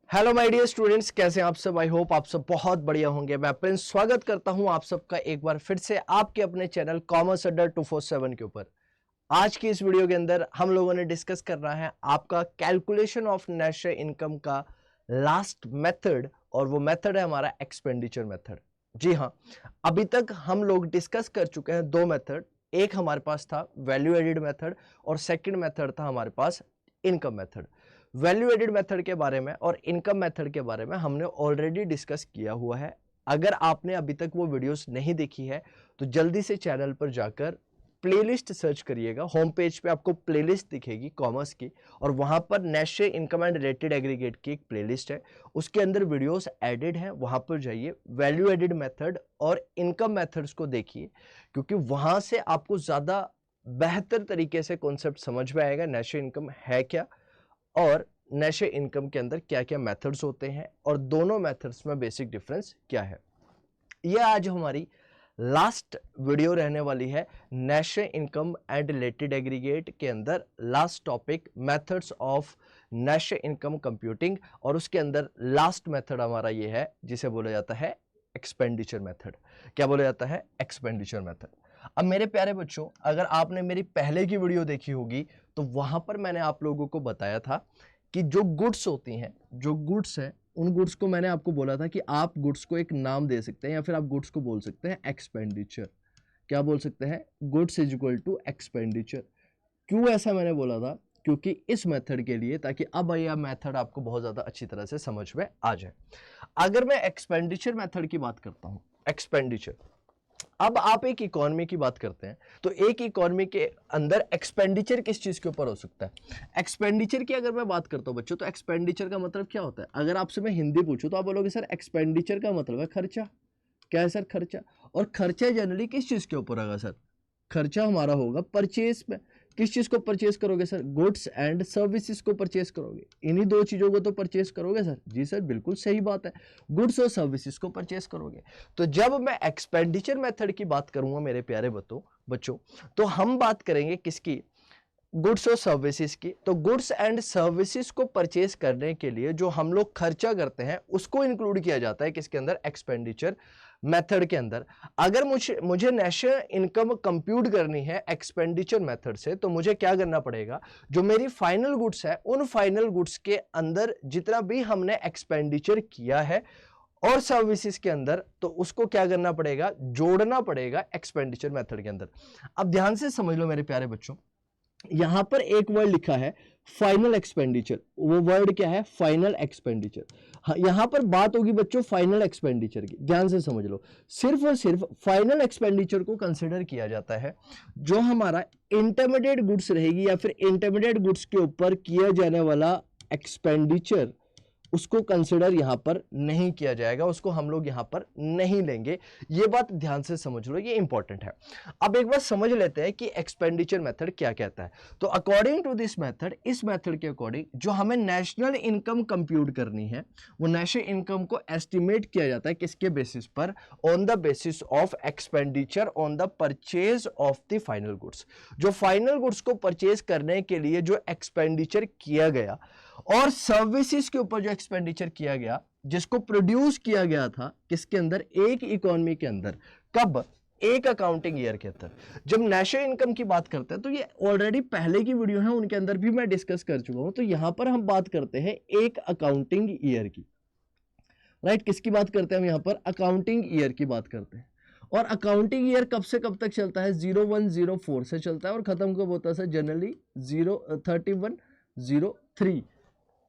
Hello my dear students, कैसे हैं आप सब। आई होप आप सब बहुत बढ़िया होंगे। मैं प्रिंस स्वागत करता हूं आप सबका एक बार फिर से आपके अपने चैनल कॉमर्स अड्डा 247 के ऊपर। आज की इस वीडियो के अंदर हम लोगों ने डिस्कस करना है आपका कैलकुलेशन ऑफ नेशनल इनकम का लास्ट मेथड, और वो मेथड है हमारा एक्सपेंडिचर मेथड। जी हाँ, अभी तक हम लोग डिस्कस कर चुके हैं दो मेथड। एक हमारे पास था वैल्यू एडिड मेथड और सेकंड मेथड था हमारे पास income method. Value added method के बारे में और इनकम मेथड के बारे में हमने ऑलरेडी डिस्कस किया हुआ है। अगर आपने अभी तक वो वीडियोस नहीं देखी है तो जल्दी से चैनल पर जाकर प्लेलिस्ट सर्च करिएगा। होम पेज पे आपको प्लेलिस्ट दिखेगी कॉमर्स की, और वहां पर national income and related aggregate की एक प्लेलिस्ट है, उसके अंदर वीडियोस एडेड हैं। वहां पर जाइए, वैल्यू एडिड मेथड और इनकम मेथड्स को देखिए, क्योंकि वहां से आपको ज्यादा बेहतर तरीके से कॉन्सेप्ट समझ में आएगा नेशनल इनकम है क्या और नेशनल इनकम के अंदर क्या क्या मेथड्स होते हैं और दोनों मेथड्स में बेसिक डिफरेंस क्या है। यह आज हमारी लास्ट वीडियो रहने वाली है national income and related aggregate के अंदर। Last topic methods of national income computing, और उसके अंदर लास्ट मेथड हमारा ये है जिसे बोला जाता है एक्सपेंडिचर मेथड। क्या बोला जाता है? Expenditure method. अब मेरे प्यारे बच्चों, अगर आपने मेरी पहले की वीडियो देखी होगी तो वहां पर मैंने आप लोगों को बताया था कि जो गुड्स होती हैं, जो गुड्स हैं, उन गुड्स को मैंने आपको बोला था कि आप गुड्स को एक नाम दे सकते हैं या फिर आप गुड्स को बोल सकते हैं एक्सपेंडिचर। क्या बोल सकते हैं? Goods is equal to expenditure. क्यों ऐसा मैंने बोला था? क्योंकि इस मेथड के लिए, ताकि अब यह मेथड आपको बहुत ज्यादा अच्छी तरह से समझ में आ जाए। अगर मैं एक्सपेंडिचर मेथड की बात करता हूं, एक्सपेंडिचर, अब आप एक इकोनॉमी की बात करते हैं तो एक इकोनॉमी के अंदर एक्सपेंडिचर किस चीज के ऊपर हो सकता है? एक्सपेंडिचर की अगर मैं बात करता हूं बच्चों, तो एक्सपेंडिचर का मतलब क्या होता है? अगर आपसे मैं हिंदी पूछूं तो आप बोलोगे सर एक्सपेंडिचर का मतलब है खर्चा। क्या है सर? खर्चा। और खर्चा जनरली किस चीज के ऊपर होगा सर? खर्चा हमारा होगा परचेस में। किस चीज को परचेस करोगे सर? गुड्स एंड सर्विसेज को परचेस करोगे। इन्हीं दो चीजों को तो परचेस करोगे सर। जी सर, बिल्कुल सही बात है, गुड्स और सर्विसेज को परचेस करोगे। तो जब मैं एक्सपेंडिचर मेथड की बात करूंगा मेरे प्यारे बच्चों, तो हम बात करेंगे किसकी? गुड्स और सर्विसेज की। तो गुड्स एंड सर्विसेज को परचेस करने के लिए जो हम लोग खर्चा करते हैं उसको इंक्लूड किया जाता है किसके अंदर? एक्सपेंडिचर मेथड के अंदर। अगर मुझे नेशनल इनकम कंप्यूट करनी है एक्सपेंडिचर मेथड से, तो मुझे क्या करना पड़ेगा? जो मेरी फाइनल गुड्स है, उन फाइनल गुड्स के अंदर जितना भी हमने एक्सपेंडिचर किया है और सर्विसेज के अंदर, तो उसको क्या करना पड़ेगा? जोड़ना पड़ेगा एक्सपेंडिचर मेथड के अंदर। अब ध्यान से समझ लो मेरे प्यारे बच्चों, यहां पर एक वर्ड लिखा है फाइनल एक्सपेंडिचर। वो वर्ड क्या है? Final expenditure. यहां पर बात होगी बच्चों फाइनल एक्सपेंडिचर की। ध्यान से समझ लो, सिर्फ और सिर्फ फाइनल एक्सपेंडिचर को कंसिडर किया जाता है जो हमारा इंटरमीडिएट गुड्स रहेगी या फिर इंटरमीडिएट गुड्स के ऊपर किया जाने वाला एक्सपेंडिचर, उसको कंसिडर यहां पर नहीं किया जाएगा, उसको हम लोग यहां पर नहीं लेंगे। ये बात ध्यान से समझ लो, ये इंपॉर्टेंट है। अब एक बार समझ लेते हैं कि एक्सपेंडिचर मेथड क्या कहता है। तो अकॉर्डिंग टू दिस मेथड, इस मेथड के अकॉर्डिंग जो हमें नेशनल इनकम कंप्यूट करनी है, वो नेशनल इनकम को एस्टिमेट किया जाता है किसके बेसिस पर? On the basis of expenditure on the purchase of the final goods. जो फाइनल गुड्स को परचेज करने के लिए जो एक्सपेंडिचर किया गया और सर्विसेज के ऊपर जो एक्सपेंडिचर किया गया, जिसको प्रोड्यूस किया गया था किसके अंदर? एक इकोनॉमी के अंदर। कब? एक अकाउंटिंग ईयर के अंदर। जब नेशनल इनकम की बात करते हैं तो ये ऑलरेडी पहले की वीडियो है, उनके अंदर भी मैं डिस्कस कर चुका हूं। तो यहां पर हम बात करते हैं एक अकाउंटिंग ईयर की। राइट, किसकी बात करते हैं हम यहां पर? अकाउंटिंग ईयर की बात करते हैं। और अकाउंटिंग ईयर कब से कब तक चलता है? 0104 से चलता है और खत्म कब होता है सर? जनरली 3103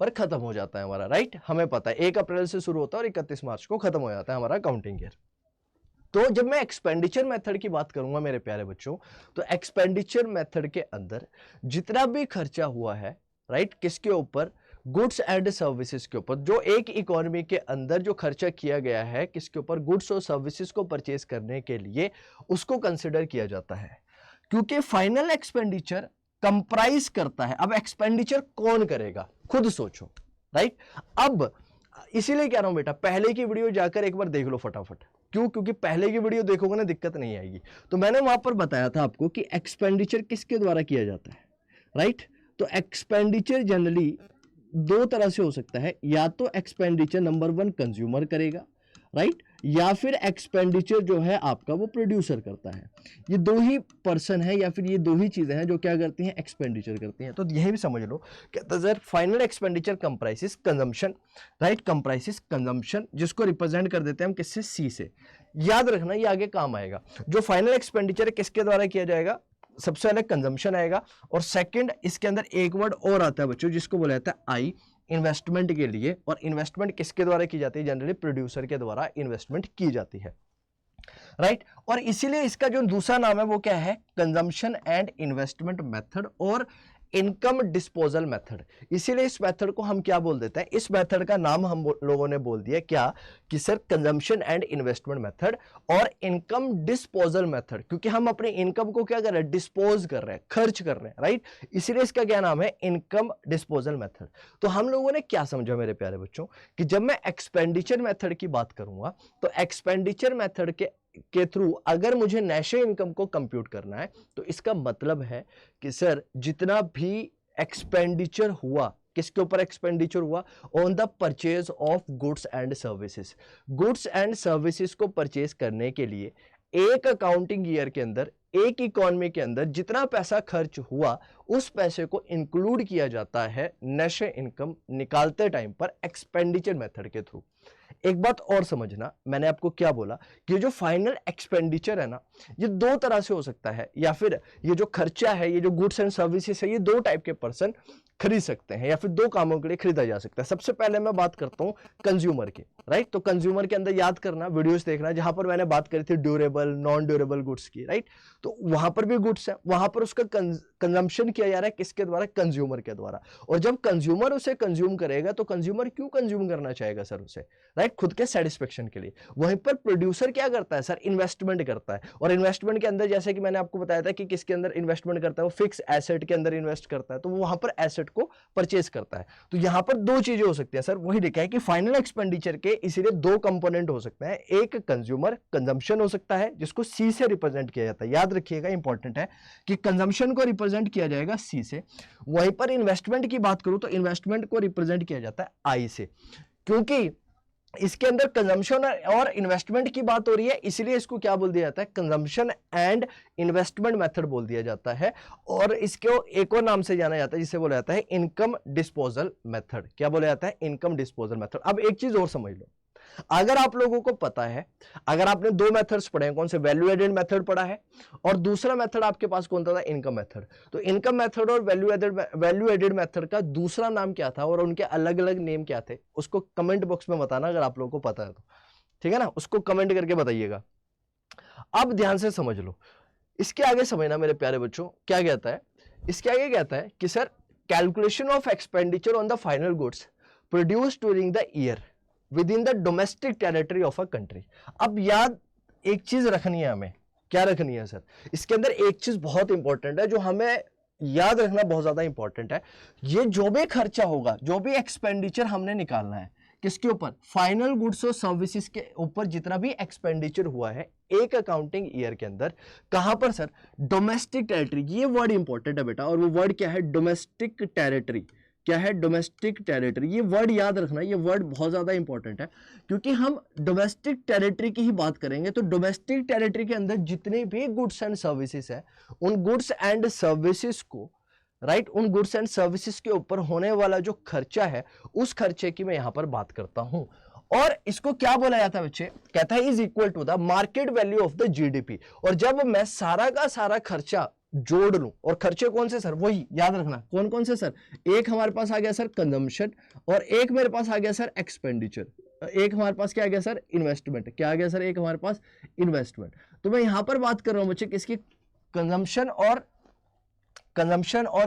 पर खत्म हो जाता है हमारा। राइट, हमें पता है 1 अप्रैल से शुरू होता है और 31 मार्च को खत्म हो जाता है हमारा अकाउंटिंग ईयर। तो जब मैं एक्सपेंडिचर मेथड की बात करूंगा मेरे प्यारे बच्चों, तो एक्सपेंडिचर मेथड के अंदर जितना भी खर्चा हुआ है, राइट, किसके ऊपर? गुड्स एंड सर्विसेज के ऊपर। जो एक इकोनॉमी के अंदर जो खर्चा किया गया है किसके ऊपर? गुड्स और सर्विसेज को परचेज करने के लिए, उसको कंसिडर किया जाता है। क्योंकि फाइनल एक्सपेंडिचर कंप्राइज करता है। अब एक्सपेंडिचर कौन करेगा? खुद सोचो। राइट, अब इसीलिए कह रहा हूं बेटा, पहले की वीडियो जाकर एक बार देख लो फटाफट। क्यों? क्योंकि पहले की वीडियो देखोगे ना, दिक्कत नहीं आएगी। तो मैंने वहां पर बताया था आपको कि एक्सपेंडिचर किसके द्वारा किया जाता है। राइट, तो एक्सपेंडिचर जनरली दो तरह से हो सकता है, या तो एक्सपेंडिचर नंबर वन कंज्यूमर करेगा, राइट, या फिर एक्सपेंडिचर जो है आपका वो प्रोड्यूसर करता है। ये दो ही पर्सन है या फिर ये दो ही चीजें हैं जो क्या करती हैं, एक्सपेंडिचर करती हैं। तो यही भी समझ लो कि sir final expenditure comprises consumption, right, comprises consumption, जिसको रिप्रेजेंट कर देते हैं हम किससे, सी से। याद रखना ये आगे काम आएगा। जो फाइनल एक्सपेंडिचर है किसके द्वारा किया जाएगा, सबसे पहले कंजम्पशन आएगा, और सेकंड इसके अंदर एक वर्ड और आता है बच्चों जिसको बोला जाता है आई, इन्वेस्टमेंट के लिए। और इन्वेस्टमेंट किसके द्वारा की जाती है, जनरली प्रोड्यूसर के द्वारा इन्वेस्टमेंट की जाती है, राइट। और इसीलिए इसका जो दूसरा नाम है वो क्या है, कंजम्पशन एंड इन्वेस्टमेंट मेथड और इनकम डिस्पोजल मेथड। इसीलिए इस मेथड को हम क्या बोल देते हैं, इस मेथड का नाम हम लोगों ने बोल दिया क्या, कि sir consumption and investment method और इनकम डिस्पोजल मेथड, क्योंकि हम अपनी इनकम को क्या कर रहे हैं, डिस्पोज कर रहे हैं, खर्च कर रहे हैं, राइट। इसीलिए इसका क्या नाम है, इनकम डिस्पोजल मेथड। तो हम लोगों ने क्या समझा मेरे प्यारे बच्चों, कि जब मैं एक्सपेंडिचर मेथड की बात करूंगा तो एक्सपेंडिचर मेथड के थ्रू अगर मुझे नेशनल इनकम को कंप्यूट करना है तो इसका मतलब है कि सर जितना भी एक्सपेंडिचर हुआ, किसके ऊपर एक्सपेंडिचर हुआ, on the purchase of goods and services. Goods and services को परचेज करने के लिए एक अकाउंटिंग ईयर के अंदर, एक इकोनॉमी के अंदर जितना पैसा खर्च हुआ उस पैसे को इंक्लूड किया जाता है नेशनल इनकम निकालते टाइम पर एक्सपेंडिचर मेथड के थ्रू। एक बात और समझना, मैंने आपको क्या बोला कि जो फाइनल एक्सपेंडिचर है ना, ये दो तरह से हो सकता है, या फिर ये जो खर्चा है, ये जो गुड्स एंड सर्विसेज है, ये दो टाइप के पर्सन खरीद सकते हैं या फिर दो कामों के लिए खरीदा जा सकता है। सबसे पहले मैं बात करता हूं कंज्यूमर की, राइट। तो कंज्यूमर के अंदर याद करना, वीडियोस देखना जहां पर मैंने बात करी थी ड्यूरेबल नॉन ड्यूरेबल गुड्स की, राइट। तो वहां पर भी गुड्स है, वहां पर उसका कंजम्पशन किया जा रहा है किसके द्वारा, कंज्यूमर के द्वारा। और जब कंज्यूमर उसे कंज्यूम करेगा तो कंज्यूमर क्यों कंज्यूम करना चाहेगा सर उसे, राइट, खुद के सेटिस्फेक्शन के लिए। वहीं पर प्रोड्यूसर क्या करता है सर, इन्वेस्टमेंट करता है। और इन्वेस्टमेंट के अंदर जैसे कि मैंने आपको बताया था कि किसके अंदर इन्वेस्टमेंट करता है, वो फिक्स एसेट के अंदर इन्वेस्ट करता है, तो वो वहां पर एसेट को परचेज करता है। तो यहां पर दो चीजें हो सकती है सर, वही लिखा है कि फाइनल एक्सपेंडिचर के इसीलिए दो कंपोनेंट हो सकते हैं, एक कंज्यूमर कंजम्पशन हो सकता है जिसको सी से रिप्रेजेंट किया जाता है, याद रखिएगा इंपॉर्टेंट है कि कंजम्पशन को रिप्रेजेंट किया जाएगा सी से। वहीं पर इन्वेस्टमेंट की बात करूं तो इन्वेस्टमेंट को रिप्रेजेंट किया जाता है आई से, क्योंकि इसके अंदर कंजम्पशन और इन्वेस्टमेंट की बात हो रही है, इसलिए इसको क्या बोल दिया जाता है, कंजम्पशन एंड इन्वेस्टमेंट मेथड बोल दिया जाता है। और इसको एक और नाम से जाना जाता है जिसे बोला जाता है इनकम डिस्पोजल मेथड। क्या बोला जाता है, इनकम डिस्पोजल मेथड। अब एक चीज और समझ लो, अगर आप लोगों को पता है, अगर आपने दो मेथड्स पढ़े हैं, कौन से, वैल्यू एडेड मेथड पढ़ा है और दूसरा मेथड आपके पास कौन था, इनकम मेथड। तो इनकम मेथड और वैल्यू एडेड मेथड का दूसरा नाम क्या था और उनके अलग अलग नेम क्या थे, उसको कमेंट बॉक्स में बताना अगर आप लोगों को पता है तो, ठीक है ना, उसको कमेंट करके बताइएगा। अब ध्यान से समझ लो, इसके आगे समझना मेरे प्यारे बच्चों क्या कहता है, इसके आगे कहता है कि sir calculation of expenditure on the final goods produced during the year with in the domestic territory of a country. अब याद एक चीज रखनी है हमें, क्या रखनी है सर, इसके अंदर एक चीज बहुत इंपॉर्टेंट है जो हमें याद रखना बहुत ज्यादा इंपॉर्टेंट है। ये जो भी खर्चा होगा, जो भी एक्सपेंडिचर हमने निकालना है किसके ऊपर, फाइनल गुड्स और सर्विसेज के ऊपर, जितना भी एक्सपेंडिचर हुआ है एक अकाउंटिंग ईयर के अंदर, कहां पर सर, डोमेस्टिक टेरिटरी। ये वर्ड इंपॉर्टेंट है बेटा, और वो वर्ड क्या है, डोमेस्टिक टेरिटरी। क्या है, डोमेस्टिक टेरिटरी। ये वर्ड याद रखना, ये वर्ड बहुत ज्यादा इंपॉर्टेंट है, क्योंकि हम डोमेस्टिक टेरिटरी की ही बात करेंगे। तो डोमेस्टिक टेरिटरी के अंदर जितने भी गुड्स एंड सर्विसेज है, उन गुड्स एंड सर्विसेज को, राइट, उन गुड्स एंड सर्विसेज के ऊपर होने वाला जो खर्चा है, उस खर्चे की मैं यहां पर बात करता हूं। और इसको क्या बोला जाता है बच्चे, कहता है is equal to the market value of the GDP. और जब मैं सारा का सारा खर्चा जोड़ लूं, और खर्चे कौन से सर, वही याद रखना कौन कौन से सर, एक हमारे पास आ गया सर कंजम्पशन, और एक मेरे पास आ गया सर एक्सपेंडिचर, एक हमारे पास क्या आ गया सर, इन्वेस्टमेंट। क्या आ गया सर, एक हमारे पास इन्वेस्टमेंट। तो मैं यहां पर बात कर रहा हूं बच्चे किसकी, कंजम्पशन और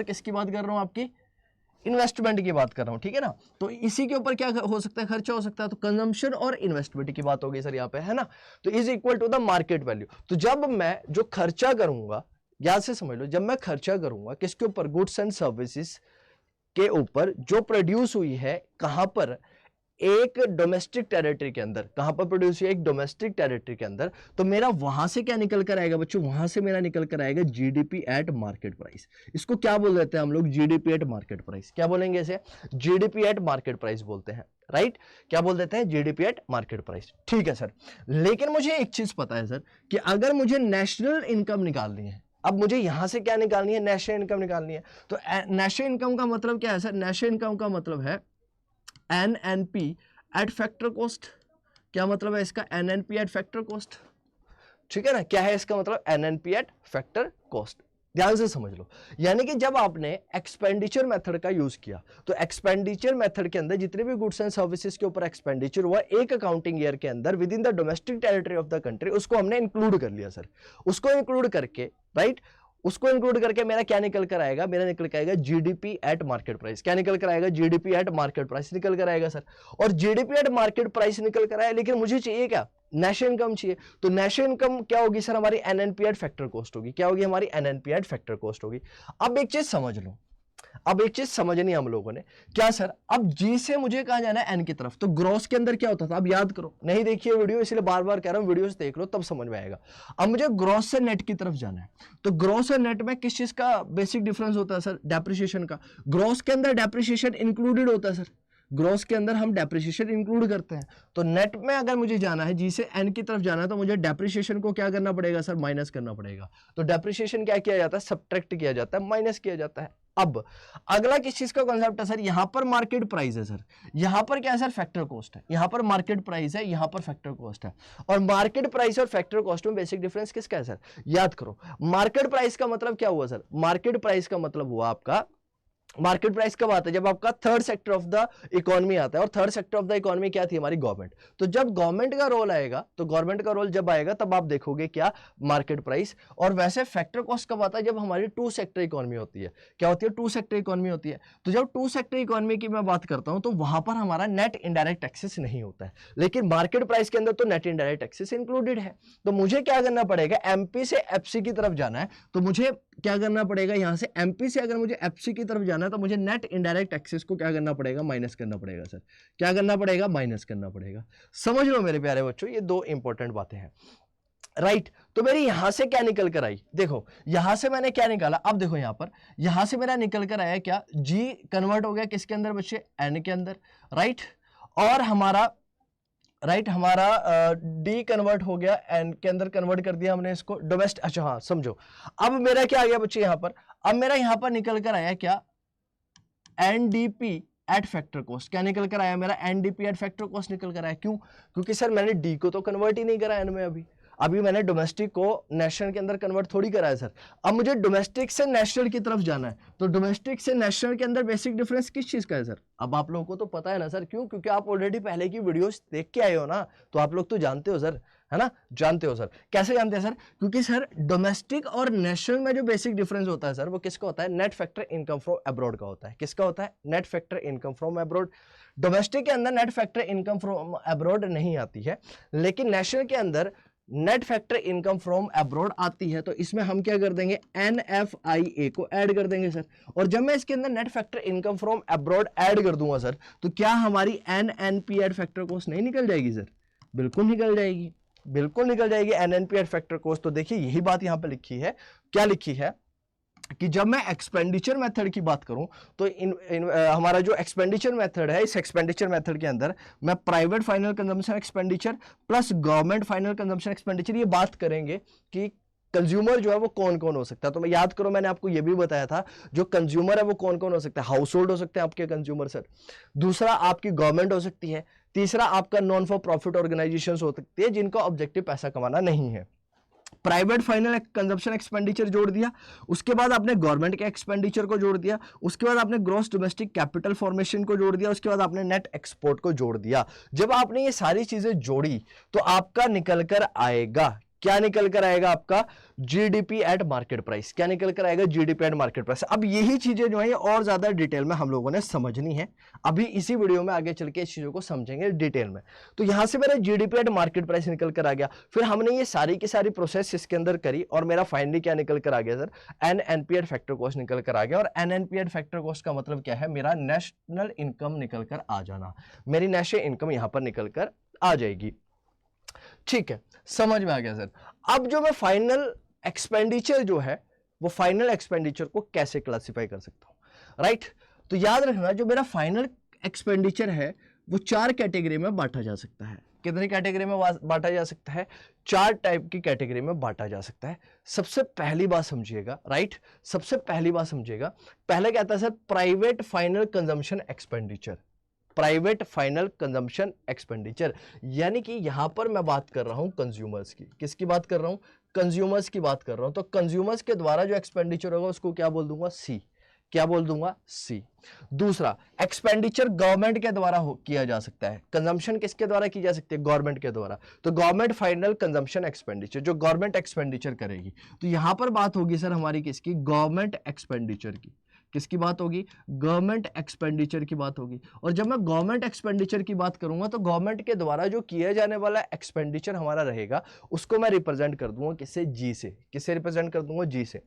किसकी बात कर रहा हूं, आपकी इन्वेस्टमेंट की बात कर रहा हूं, ठीक है ना। तो इसी के ऊपर क्या हो सकता है, खर्चा हो सकता है। तो कंजम्पशन और इन्वेस्टमेंट की बात होगी सर यहाँ पे, है ना। तो is equal to the market value. तो जब मैं जो खर्चा करूंगा, याद से समझ लो, जब मैं खर्चा करूंगा किसके ऊपर, गुड्स एंड सर्विसेज के ऊपर, जो प्रोड्यूस हुई है कहां पर, एक डोमेस्टिक टेरिटरी के अंदर, कहां पर प्रोड्यूस हुई है, एक डोमेस्टिक टेरिटरी के अंदर, तो मेरा वहां से क्या निकल कर आएगा बच्चों, वहां से मेरा निकल कर आएगा जीडीपी एट मार्केट प्राइस। इसको क्या बोल देते हैं हम लोग, जीडीपी एट मार्केट प्राइस। क्या बोलेंगे इसे, जीडीपी एट मार्केट प्राइस बोलते हैं, राइट। क्या बोल देते हैं, जीडीपी एट मार्केट प्राइस। ठीक है सर, लेकिन मुझे एक चीज पता है सर कि अगर मुझे नेशनल इनकम निकालनी है, अब मुझे यहां से क्या निकालनी है, नेशनल इनकम निकालनी है, तो नेशनल इनकम का मतलब क्या है सर, नेशनल इनकम का मतलब है एनएनपी एट फैक्टर कॉस्ट। क्या मतलब है इसका, एनएनपी एट फैक्टर कॉस्ट, ठीक है ना। क्या है इसका मतलब, एनएनपी एट फैक्टर कॉस्ट। ध्यान से समझ लो, यानी कि जब आपने एक्सपेंडिचर मेथड का यूज किया, तो एक्सपेंडिचर मेथड के अंदर जितने भी गुड्स एंड सर्विसेज के ऊपर एक्सपेंडिचर हुआ एक अकाउंटिंग ईयर के अंदर with in the domestic territory of the country, उसको हमने इंक्लूड कर लिया सर। उसको इंक्लूड करके, राइट, उसको इंक्लूड करके मेरा क्या निकल कर आएगा, मेरा निकल कर आएगा जीडीपी एट मार्केट प्राइस। क्या निकल कर आएगा, जीडीपी एट मार्केट प्राइस निकल कर आएगा सर। और जीडीपी एट मार्केट प्राइस निकल कर आया, लेकिन मुझे चाहिए क्या, नेशनल इनकम चाहिए। तो नेशनल इनकम क्या होगी सर, हमारी एनएनपी एट फैक्टर कॉस्ट होगी। क्या होगी, हमारी एनएनपी एट फैक्टर कॉस्ट होगी। अब एक चीज समझ लो, अब एक चीज समझनी हम लोगों ने, क्या सर, अब जी से मुझे कहां जाना है, एन की तरफ। तो ग्रॉस के अंदर क्या होता था, अब याद करो, नहीं देखिए वीडियो इसलिए बार बार कह रहा हूं, वीडियोस देख लो तब समझ में आएगा। अब मुझे ग्रॉस से नेट की तरफ जाना है, तो ग्रॉस और नेट में किस चीज का बेसिक डिफरेंस होता है सर, डेप्रिसिएशन का। ग्रॉस के अंदर डेप्रिसिएशन इंक्लूडेड होता है सर, ग्रॉस के अंदर हम डेप्रिसिएशन इंक्लूड करते हैं। तो नेट में अगर मुझे जाना है, जी से एन की तरफ जाना है, तो मुझे डेप्रिसिएशन को क्या करना पड़ेगा सर, माइनस करना पड़ेगा। तो डेप्रिसिएशन क्या किया जाता है, सब्ट्रैक्ट किया जाता है, माइनस किया जाता है। अब अगला किस चीज का कॉन्सेप्ट है सर, यहां पर मार्केट प्राइस है सर, यहां पर क्या है सर, फैक्टर कॉस्ट है। यहां पर मार्केट प्राइस है, यहां पर फैक्टर कॉस्ट है। और मार्केट प्राइस और फैक्टर कॉस्ट में बेसिक डिफरेंस किसका है सर, याद करो। मार्केट प्राइस का मतलब क्या हुआ सर, मार्केट प्राइस का मतलब हुआ आपका, मार्केट प्राइस कब आता है, जब आपका third sector of the economy आता है। और third sector of the economy क्या थी, हमारी गवर्नमेंट। तो जब गवर्नमेंट का रोल आएगा, तो गवर्नमेंट का रोल जब आएगा तब आप देखोगे क्या, मार्केट प्राइस। और वैसे फैक्टर कॉस्ट कब आता है, जब हमारी टू सेक्टर इकोनॉमी होती है। क्या होती है, टू सेक्टर इकोनॉमी होती है। तो जब टू सेक्टर इकोनॉमी की मैं बात करता हूं, तो वहां पर हमारा नेट इनडायरेक्ट टैक्सेस नहीं होता है, लेकिन मार्केट प्राइस के अंदर तो नेट इनडायरेक्ट टैक्सेस इंक्लूडेड है। तो मुझे क्या करना पड़ेगा, एमपी से एफसी की तरफ जाना है, तो मुझे क्या करना पड़ेगा, यहां से एमपी से अगर मुझे एफसी की तरफ जाना है, तो मुझे नेट इनडायरेक्ट टैक्सेस को क्या करना पड़ेगा, माइनस करना पड़ेगा सर। क्या करना पड़ेगा, माइनस करना पड़ेगा। समझ लो मेरे प्यारे बच्चों, ये दो इंपॉर्टेंट बातें हैं, राइट। तो मेरी यहां से क्या निकल कर आई, देखो यहां से मैंने क्या निकाला, अब देखो यहां पर, यहां से मेरा निकल कर आया क्या, जी कन्वर्ट हो गया किसके अंदर बच्चे, एन के अंदर, राइट। और हमारा हमारा डी कन्वर्ट हो गया एन के अंदर, कन्वर्ट कर दिया हमने इसको डोमेस्टिक। अच्छा हाँ समझो, अब मेरा क्या आ गया बच्चे यहां पर, अब मेरा यहां पर निकल कर आया क्या, एनडीपी एट फैक्टर कॉस्ट। क्या निकल कर आया मेरा, एनडीपी एट फैक्टर कॉस्ट निकल कर आया। क्यों, क्योंकि सर मैंने डी को तो कन्वर्ट ही नहीं करा एन में, अभी मैंने डोमेस्टिक को नेशनल के अंदर कन्वर्ट थोड़ी करा है सर। अब मुझे डोमेस्टिक से नेशनल की तरफ जाना है, तो डोमेस्टिक से नेशनल के अंदर बेसिक डिफरेंस किस चीज का है सर, अब आप लोगों को तो पता है ना सर। क्यों, क्योंकि आप ऑलरेडी पहले की वीडियोस देख के आए हो ना, तो आप लोग तो जानते हो सर, है ना, जानते हो सर। कैसे जानते हैं सर, क्योंकि सर डोमेस्टिक और नेशनल में जो बेसिक डिफरेंस होता है सर, वो किसका होता है, net factor income from abroad का होता है। किसका होता है, net factor income from abroad. Domestic के अंदर net factor income from abroad नहीं आती है, लेकिन नेशनल के अंदर net factor income from abroad आती है। तो इसमें हम क्या कर देंगे, NFIA को ऐड कर देंगे सर। और जब मैं इसके अंदर net factor income from abroad add कर दूंगा सर, तो क्या हमारी NNP एट फैक्टर कॉस्ट नहीं निकल जाएगी सर, बिल्कुल निकल जाएगी, बिल्कुल निकल जाएगी NNP एट फैक्टर कॉस्ट। तो देखिए यही बात यहां पे लिखी है, क्या लिखी है कि जब मैं एक्सपेंडिचर मेथड की बात करूं, तो हमारा जो एक्सपेंडिचर मेथड है, इस एक्सपेंडिचर मेथड के अंदर मैं private final consumption expenditure plus government final consumption expenditure ये बात करेंगे कि कंज्यूमर जो है वो कौन कौन हो सकता है। तो मैं याद करो, मैंने आपको ये भी बताया था, जो कंज्यूमर है वो कौन कौन हो सकता है, हाउस होल्ड हो सकते हैं आपके कंज्यूमर सर। दूसरा आपकी गवर्नमेंट हो सकती है। तीसरा आपका नॉन फॉर प्रॉफिट ऑर्गेनाइजेशन हो सकती है, जिनका ऑब्जेक्टिव पैसा कमाना नहीं है। प्राइवेट फाइनल कंजप्शन एक्सपेंडिचर जोड़ दिया, उसके बाद आपने गवर्नमेंट के एक्सपेंडिचर को जोड़ दिया, उसके बाद आपने ग्रॉस डोमेस्टिक कैपिटल फॉर्मेशन को जोड़ दिया, उसके बाद आपने नेट एक्सपोर्ट को जोड़ दिया। जब आपने ये सारी चीजें जोड़ी, तो आपका निकल कर आएगा क्या निकल कर आएगा आपका जीडीपी एट मार्केट प्राइस, क्या निकल कर आएगा जीडीपी एट मार्केट प्राइस। अब यही चीजें जो है ये और ज्यादा डिटेल में हम लोगों ने समझनी है, अभी इसी वीडियो में आगे चल के इस चीजों को समझेंगे डिटेल में। तो यहां से मेरा जीडीपी एट मार्केट प्राइस निकल कर आ गया, फिर हमने ये सारी की सारी प्रोसेस इसके अंदर करी और मेरा फाइनली क्या निकल कर आ गया sir, NNP eight factor cost निकल कर आ गया। और एनएनपी एट फैक्टर कॉस्ट का मतलब क्या है, मेरा नेशनल इनकम निकल कर आ जाना, मेरी नेशनल इनकम यहां पर निकल कर आ जाएगी। ठीक है, समझ में आ गया सर। अब जो मैं फाइनल एक्सपेंडिचर जो है वो फाइनल एक्सपेंडिचर को कैसे क्लासिफाई कर सकता हूं, राइट। तो याद रखना जो मेरा फाइनल एक्सपेंडिचर है वो 4 कैटेगरी में बांटा जा सकता है। कितनी कैटेगरी में बांटा जा सकता है, 4 टाइप की कैटेगरी में बांटा जा सकता है। सबसे पहली बात समझिएगा, राइट, सबसे पहली बात समझिएगा, पहले कहता है sir private final consumption expenditure, private final consumption expenditure, यानी कि यहां पर मैं बात कर रहा हूं कंज्यूमर्स की, किसकी बात कर रहा हूं, कंज्यूमर्स की बात कर रहा हूं। तो कंज्यूमर्स के द्वारा जो एक्सपेंडिचर होगा उसको क्या बोल दूंगा, सी, क्या बोल दूंगा, सी। दूसरा, एक्सपेंडिचर गवर्नमेंट के द्वारा किया जा सकता है, कंजम्पशन किसके द्वारा की जा सकती है, गवर्नमेंट के द्वारा। तो गवर्नमेंट फाइनल कंजम्पशन एक्सपेंडिचर, जो गवर्नमेंट एक्सपेंडिचर करेगी। तो यहां पर बात होगी सर हमारी किसकी, गवर्नमेंट एक्सपेंडिचर की। किसकी बात होगी, गवर्नमेंट एक्सपेंडिचर की बात होगी। और जब मैं गवर्नमेंट एक्सपेंडिचर की बात करूंगा तो गवर्नमेंट के द्वारा जो किया जाने वाला एक्सपेंडिचर हमारा रहेगा उसको मैं रिप्रेजेंट कर दूंगा किससे, जी से। किससे रिप्रेजेंट कर दूंगा, जी से।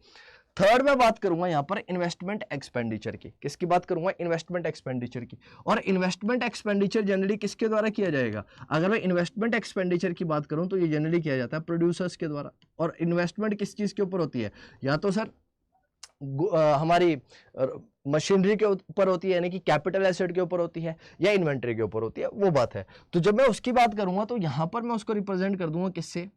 थर्ड में बात करूंगा यहां पर इन्वेस्टमेंट एक्सपेंडिचर की, किसकी बात करूंगा, इन्वेस्टमेंट एक्सपेंडिचर की। और इन्वेस्टमेंट एक्सपेंडिचर जनरली किसके द्वारा किया जाएगा, अगर मैं इन्वेस्टमेंट एक्सपेंडिचर की बात करूं तो ये जनरली किया जाता है प्रोड्यूसर्स के द्वारा। और इन्वेस्टमेंट किस चीज के ऊपर होती है, या तो सर हमारी मशीनरी के ऊपर होती है, यानी कि कैपिटल एसेट के ऊपर होती है, या इन्वेंटरी के ऊपर होती है, वो बात है। तो जब मैं उसकी बात करूंगा तो यहां पर मैं उसको रिप्रेजेंट कर दूंगा किससे,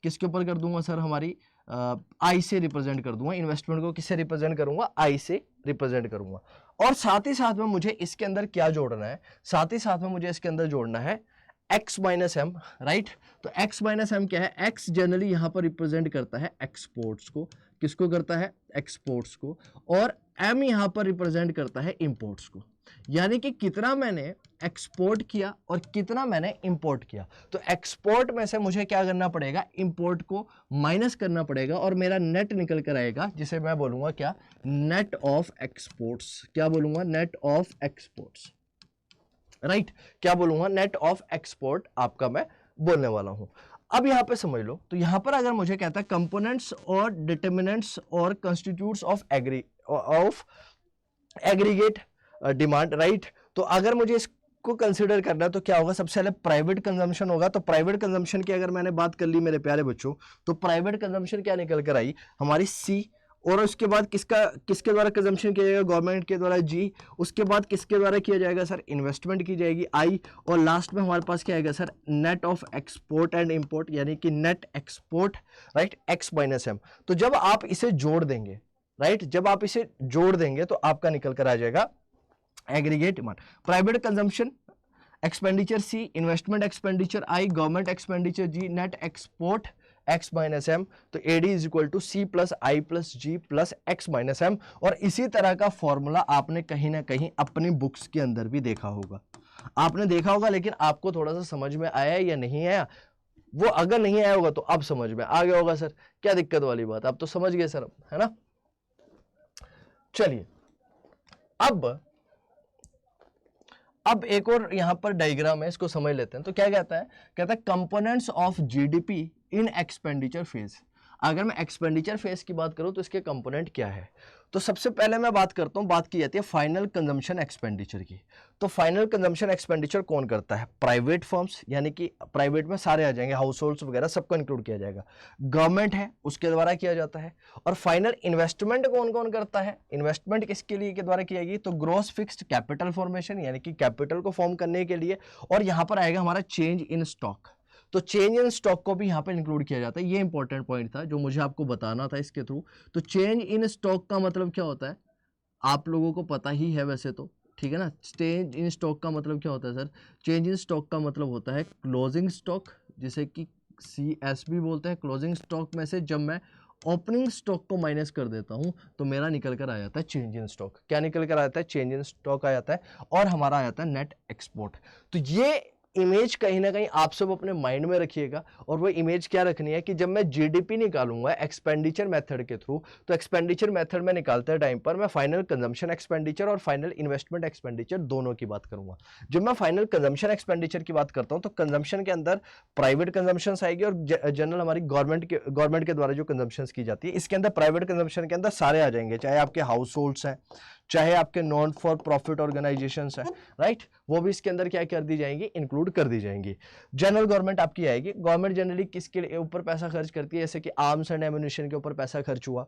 किसके ऊपर कर दूंगा सर, हमारी आई से रिप्रेजेंट कर दूंगा। इन्वेस्टमेंट को किससे रिप्रेजेंट करूंगा, आई से रिप्रेजेंट करूंगा। और साथ ही साथ में मुझे इसके अंदर क्या जोड़ना है, साथ ही साथ में मुझे इसके अंदर जोड़ना है x माइनस एम, राइट। तो x माइनस एम क्या है, x जनरली यहां पर रिप्रेजेंट करता है एक्सपोर्ट्स को, किसको करता है, एक्सपोर्ट्स को। और m यहां पर रिप्रेजेंट करता है इंपोर्ट्स को, यानी कि कितना मैंने एक्सपोर्ट किया और कितना मैंने इंपोर्ट किया। तो एक्सपोर्ट में से मुझे क्या करना पड़ेगा, इंपोर्ट को माइनस करना पड़ेगा और मेरा नेट निकल कर आएगा, जिसे मैं बोलूंगा क्या, नेट ऑफ एक्सपोर्ट्स। क्या बोलूंगा, नेट ऑफ एक्सपोर्ट्स, राइट। क्या बोलूंगा, नेट ऑफ एक्सपोर्ट आपका मैं बोलने वाला हूं। अब यहां पे समझ लो, तो यहां पर अगर मुझे कहता है कंपोनेंट्स और डिटर्मिनेंट्स और constitutes of aggregate demand, right. तो अगर मुझे इसको कंसीडर करना है तो क्या होगा, सबसे पहले प्राइवेट कंजम्पशन होगा। तो प्राइवेट कंजम्पशन की अगर मैंने बात कर ली मेरे प्यारे बच्चों, तो प्राइवेट कंजम्पशन क्या निकल कर आई, हमारी सी। और उसके बाद किसके द्वारा कंजम्पशन किया जाएगा, गवर्नमेंट के द्वारा, जी। उसके बाद किसके द्वारा किया जाएगा सर, इन्वेस्टमेंट की जाएगी, आई। और लास्ट में हमारे पास क्या आएगा sir, net of export and import, यानी कि net export, right, x minus M. तो जब आप इसे जोड़ देंगे, राइट, जब आप इसे जोड़ देंगे तो आपका निकल कर आ जाएगा aggregate demand. Private consumption expenditure C, investment expenditure I, government expenditure G, net export x minus M. तो AD is equal to C plus I plus G plus X minus M. और इसी तरह का फॉर्मूला आपने कहीं ना कहीं अपनी बुक्स के अंदर भी देखा होगा, आपने देखा होगा, लेकिन आपको थोड़ा सा समझ में आया या नहीं आया, वो अगर नहीं आया होगा तो अब समझ में आ गया होगा सर, क्या दिक्कत वाली बात, आप तो समझ गए सर, है ना। चलिए अब एक और यहां पर डायग्राम है, इसको समझ लेते हैं। तो क्या कहता है components of GDP in expenditure phase. अगर मैं एक्सपेंडिचर फेज की बात करूं तो इसके कंपोनेंट क्या है, तो सबसे पहले मैं बात करता हूं, बात की जाती है फाइनल कंजम्पशन एक्सपेंडिचर की। तो फाइनल कंजम्पशन एक्सपेंडिचर कौन करता है, प्राइवेट फर्म्स, यानी कि प्राइवेट में सारे आ जाएंगे, हाउस होल्ड्स वगैरह सबको इंक्लूड किया जाएगा। गवर्नमेंट है, उसके द्वारा किया जाता है। और फाइनल इन्वेस्टमेंट कौन कौन करता है, इन्वेस्टमेंट किसके लिए के द्वारा की जाएगी, तो ग्रॉस फिक्स्ड कैपिटल फॉर्मेशन, यानी कि कैपिटल को फॉर्म करने के लिए। और यहां पर आएगा हमारा चेंज इन स्टॉक, तो चेंज इन स्टॉक को भी यहां पे इंक्लूड किया जाता है। ये इंपॉर्टेंट पॉइंट था जो मुझे आपको बताना था इसके थ्रू। तो चेंज इन स्टॉक का मतलब क्या होता है, आप लोगों को पता ही है वैसे तो, ठीक है ना। चेंज इन स्टॉक का मतलब क्या होता है सर, चेंज इन स्टॉक का मतलब होता है क्लोजिंग स्टॉक, जिसे कि CSB बोलते हैं। क्लोजिंग स्टॉक में से जब मैं ओपनिंग स्टॉक को माइनस कर देता हूं तो मेरा निकल कर आ जाता है चेंज इन स्टॉक। क्या निकल कर आ जाता है, चेंज इन स्टॉक आ जाता है। और हमारा आ जाता है नेट एक्सपोर्ट। तो ये इमेज कहीं ना कहीं आप सब अपने माइंड में रखिएगा, और वो इमेज क्या रखनी है कि जब मैं जीडीपी निकालूंगा एक्सपेंडिचर मेथड के थ्रू, तो एक्सपेंडिचर मेथड में निकालते टाइम पर मैं फाइनल कंजम्पशन एक्सपेंडिचर और फाइनल इन्वेस्टमेंट एक्सपेंडिचर दोनों की बात करूंगा। जब मैं फाइनल कंजम्पशन एक्सपेंडिचर की बात करता हूं तो कंजम्पशन के अंदर प्राइवेट कंजम्पशन आएगी और जनरल हमारी गवर्नमेंट के द्वारा जो कंजम्पशन की जाती है, इसके अंदर प्राइवेट कंजम्पशन के अंदर सारे आ जाएंगे, चाहे आपके हाउस होल्ड्स हैं, चाहे आपके नॉन फॉर प्रॉफिट ऑर्गेनाइजेशंस हैं, राइट, वो भी इसके अंदर क्या कर दी जाएंगी, इंक्लूड कर दी जाएंगी। जनरल गवर्नमेंट आपकी आएगी। गवर्नमेंट जनरली किसके ऊपर पैसा खर्च करती है, जैसे कि आर्म्स एंड एम्युनिशन के ऊपर पैसा खर्च हुआ,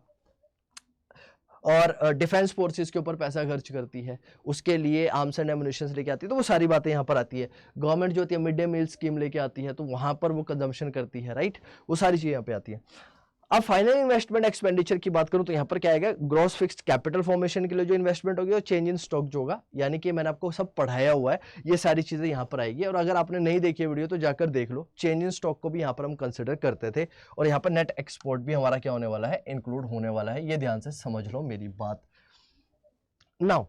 और डिफेंस फोर्सेस के ऊपर पैसा खर्च करती है, उसके लिए आर्म्स एंड एम्युनिशन लेके आती है, तो वो सारी बातें यहाँ पर आती है। गवर्नमेंट जो होती है मिड डे मील स्कीम लेके आती है, तो वहाँ पर वो कंजम्पशन करती है, राइट, वो सारी चीज़ें यहाँ पे आती है। अब फाइनल इन्वेस्टमेंट एक्सपेंडिचर की बात करूं तो यहां पर क्या आएगा, ग्रॉस फिक्स्ड कैपिटल फॉर्मेशन के लिए जो इन्वेस्टमेंट होगी और चेंज इन स्टॉक जो होगा, यानी कि मैंने आपको सब पढ़ाया हुआ है, ये सारी चीजें यहां पर आएगी। और अगर आपने नहीं देखी वीडियो तो जाकर देख लो, चेंज इन स्टॉक को भी यहां पर हम कंसिडर करते थे, और यहां पर नेट एक्सपोर्ट भी हमारा क्या होने वाला है, इंक्लूड होने वाला है, ये ध्यान से समझ लो मेरी बात। नाउ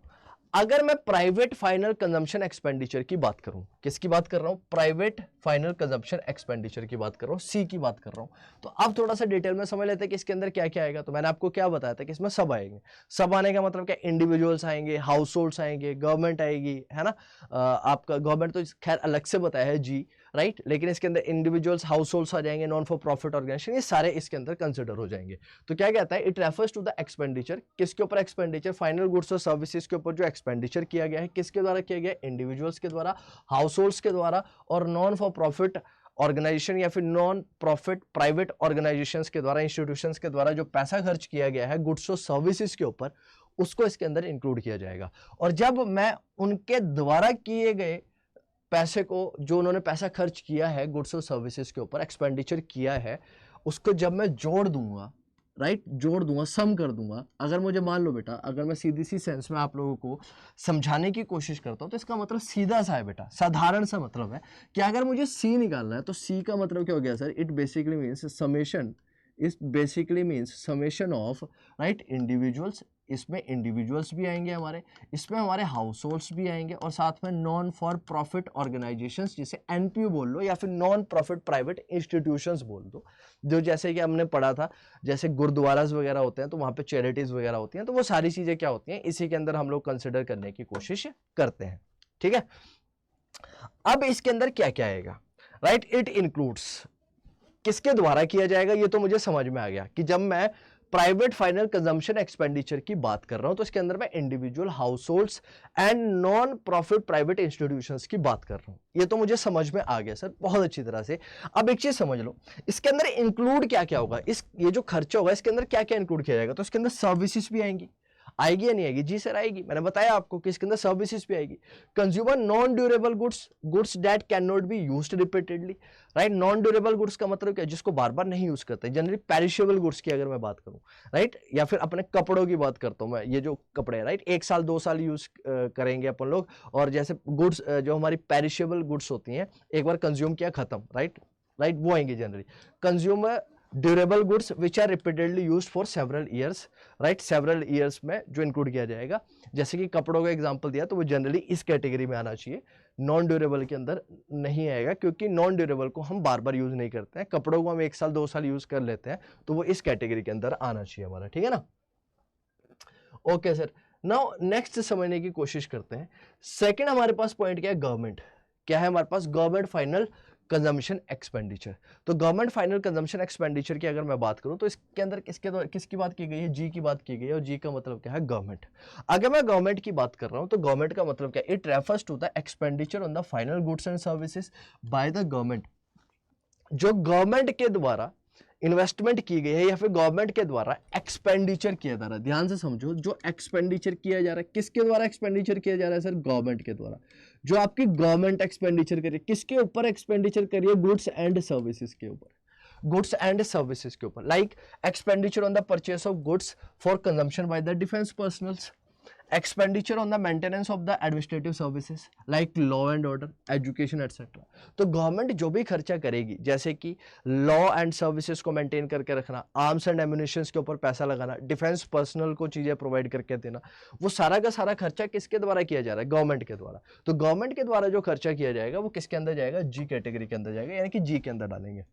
अगर मैं प्राइवेट फाइनल कंजम्पशन एक्सपेंडिचर की बात करूं, किसकी बात कर रहा हूं, प्राइवेट फाइनल कंजम्पशन एक्सपेंडिचर की बात कर रहा हूं, सी की बात कर रहा हूं, तो अब थोड़ा सा डिटेल में समझ लेते हैं कि इसके अंदर क्या क्या आएगा। तो मैंने आपको क्या बताया था कि इसमें सब आएंगे। सब आने का मतलब क्या, इंडिविजुअल्स आएंगे, हाउस होल्ड्स आएंगे, गवर्नमेंट आएगी, है ना, आपका गवर्नमेंट तो खैर अलग से बताया है जी, राइट, लेकिन इसके अंदर इंडिविजुअल्स, हाउस होल्ड्स आ जाएंगे, नॉन फॉर प्रॉफिट ऑर्गेनाइजेशन, ये सारे इसके अंदर कंसिडर हो जाएंगे। तो क्या कहता है, it refers to the expenditure, किसके ऊपर एक्सपेंडिचर, फाइनल गुड्स और सर्विसेज के ऊपर जो एक्सपेंडिचर किया गया है, किसके द्वारा किया गया, इंडिविजुअल्स के द्वारा, हाउस होल्ड्स के द्वारा, और नॉन फॉर प्रॉफिट ऑर्गेनाइजेशन या फिर नॉन प्रॉफिट प्राइवेट ऑर्गेनाइजेशंस के द्वारा, इंस्टीट्यूशंस के द्वारा जो पैसा खर्च किया गया है गुड्स और सर्विसेज के ऊपर, उसको इसके अंदर इंक्लूड किया जाएगा। और जब मैं उनके द्वारा किए गए पैसे को, जो उन्होंने पैसा खर्च किया है गुड्स और सर्विसेज के ऊपर एक्सपेंडिचर किया है, उसको जब मैं जोड़ दूंगा, राइट, जोड़ दूंगा, सम कर दूंगा। अगर मुझे मान लो बेटा, अगर मैं सीधी सी सेंस में आप लोगों को समझाने की कोशिश करता हूं तो इसका मतलब सीधा सा है बेटा, साधारण सा मतलब है कि अगर मुझे सी निकालना है तो सी का मतलब क्या हो गया sir, it basically means summation, is basically means summation of, right, individuals, इसमें इंडिविजुअल्स भी आएंगे हमारे, इसमें हमारे हाउस होल्ड्स भी आएंगे, और साथ में नॉन फॉर प्रॉफिट ऑर्गेनाइजेशंस, जिसे एनपीओ बोल लो या फिर नॉन प्रॉफिट प्राइवेट इंस्टीट्यूशंस बोल दो, जो जैसे कि हमने पढ़ा था, जैसे गुरुद्वारास वगैरह होते हैं तो वहाँ पे चैरिटीज वगैरह होती हैं, तो वो सारी चीज़ें क्या होती हैं, इसी के अंदर हम लोग कंसिडर करने की कोशिश करते हैं, ठीक है। अब इसके अंदर क्या क्या आएगा, राइट, इट इंक्लूड्स, किसके द्वारा किया जाएगा, ये तो मुझे समझ में आ गया कि जब मैं प्राइवेट फाइनल कंजम्पशन एक्सपेंडिचर की बात कर रहा हूं तो इसके अंदर मैं individual, house holds and non profit private institutions की बात कर रहा हूं, ये तो मुझे समझ में आ गया सर बहुत अच्छी तरह से। अब एक चीज समझ लो, इसके अंदर इंक्लूड क्या क्या होगा, ये जो खर्चा होगा इसके अंदर क्या क्या इंक्लूड किया जाएगा, तो इसके अंदर सर्विसेज भी आएंगी, आएगी या नहीं आएगी, जी सर आएगी, मैंने बताया आपको कि इसके अंदर सर्विसेज भी आएगी। Consumer non durable goods, goods that can not be used repeatedly, right, non durable goods का मतलब क्या है, जिसको बार बार नहीं यूज करते, जनरली पेरिशेबल गुड्स की अगर मैं बात करूं, राइट, या फिर अपने कपड़ों की बात करता हूं मैं, ये जो कपड़े हैं, राइट, 1 साल 2 साल यूज करेंगे अपन लोग, और जैसे गुड्स जो हमारी पेरिशेबल गुड्स होती हैं, एक बार कंज्यूम किया खत्म, राइट, वो आएंगे generally. Consumer durable goods which are repeatedly used for several years, right, several years में जो इंक्लूड किया जाएगा, जैसे कि कपड़ों का एग्जांपल दिया तो वो जनरली इस कैटेगरी में आना चाहिए, नॉन ड्यूरेबल के अंदर नहीं आएगा, क्योंकि नॉन ड्यूरेबल को हम बार बार यूज नहीं करते हैं, कपड़ों को हम 1 साल 2 साल यूज कर लेते हैं, तो वो इस कैटेगरी के अंदर आना चाहिए हमारा, ठीक है ना। ओके सर, नाउ नेक्स्ट समझने की कोशिश करते हैं। सेकेंड हमारे पास पॉइंट क्या है, गवर्नमेंट, क्या है हमारे पास, गवर्नमेंट फाइनल कंजम्पशन एक्सपेंडिचर। तो गवर्नमेंट फाइनल कंजम्पशन एक्सपेंडिचर की अगर मैं बात करूं तो इसके अंदर किसकी बात की गई है, जी की बात की गई है, और जी का मतलब क्या है, गवर्नमेंट। अगर मैं गवर्नमेंट की बात कर रहा हूं तो गवर्नमेंट का मतलब क्या है, it refers to the expenditure on the final goods and services by the government, जो गवर्नमेंट के द्वारा इन्वेस्टमेंट की गई है या फिर गवर्नमेंट के द्वारा एक्सपेंडिचर किया जा रहा है, ध्यान से समझो, जो एक्सपेंडिचर किया जा रहा है, किसके द्वारा एक्सपेंडिचर किया जा रहा है सर, गवर्नमेंट के द्वारा। जो आपकी गवर्नमेंट एक्सपेंडिचर करिए, किसके ऊपर एक्सपेंडिचर करिए, गुड्स एंड सर्विसेज के ऊपर, गुड्स एंड सर्विसेज के ऊपर, like expenditure on the purchase of goods for consumption by the defence personnels, expenditure on the maintenance of the administrative services like law and order, education etcetera. तो government जो भी खर्चा करेगी, जैसे कि law and services को maintain करके रखना, आर्म्स एंड एम्यूनिशन के ऊपर पैसा लगाना, डिफेंस पर्सनल को चीजें प्रोवाइड करके देना, वो सारा का सारा खर्चा किसके द्वारा किया जा रहा है? गवर्नमेंट के द्वारा। तो गवर्नमेंट के द्वारा जो खर्चा किया जाएगा वो किसके अंदर जाएगा? जी कैटेगरी के अंदर जाएगा, यानी कि जी के अंदर डालेंगे।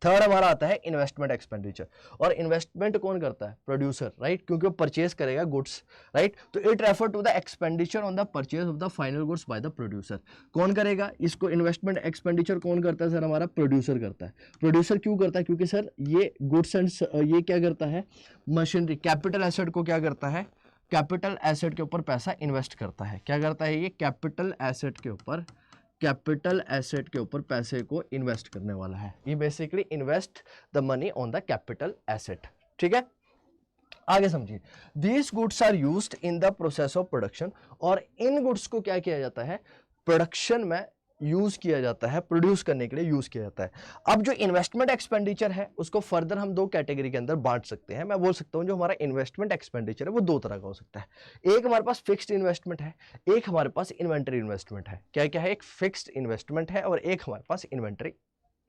थर्ड हमारा आता है इन्वेस्टमेंट एक्सपेंडिचर, और इन्वेस्टमेंट कौन करता है? प्रोड्यूसर, राइट, क्योंकि वो परचेज करेगा गुड्स, राइट। तो it refer to the expenditure on the purchase of the final goods by the producer. कौन करेगा इसको? इन्वेस्टमेंट एक्सपेंडिचर कौन करता है सर? हमारा प्रोड्यूसर करता है। प्रोड्यूसर क्यों करता है? क्योंकि सर ये गुड्स एंड ये क्या करता है? मशीनरी, कैपिटल एसेट को क्या करता है? कैपिटल एसेट के ऊपर पैसा इन्वेस्ट करता है। क्या करता है ये? कैपिटल एसेट के ऊपर, कैपिटल एसेट के ऊपर पैसे को इन्वेस्ट करने वाला है। ये basically invest the money on the capital asset, ठीक है। आगे समझिए, these goods are used in the process of production, और इन गुड्स को क्या किया जाता है? प्रोडक्शन में यूज किया जाता है, प्रोड्यूस करने के लिए यूज किया जाता है। अब जो इन्वेस्टमेंट एक्सपेंडिचर है उसको फर्दर हम दो कैटेगरी के अंदर बांट सकते हैं। मैं बोल सकता हूं जो हमारा इन्वेस्टमेंट एक्सपेंडिचर है वो दो तरह का हो सकता है। एक हमारे पास फिक्स्ड इन्वेस्टमेंट है, एक हमारे पास इन्वेंटरी इन्वेस्टमेंट है। क्या क्या है? एक फिक्स्ड इन्वेस्टमेंट है और एक हमारे पास इन्वेंटरी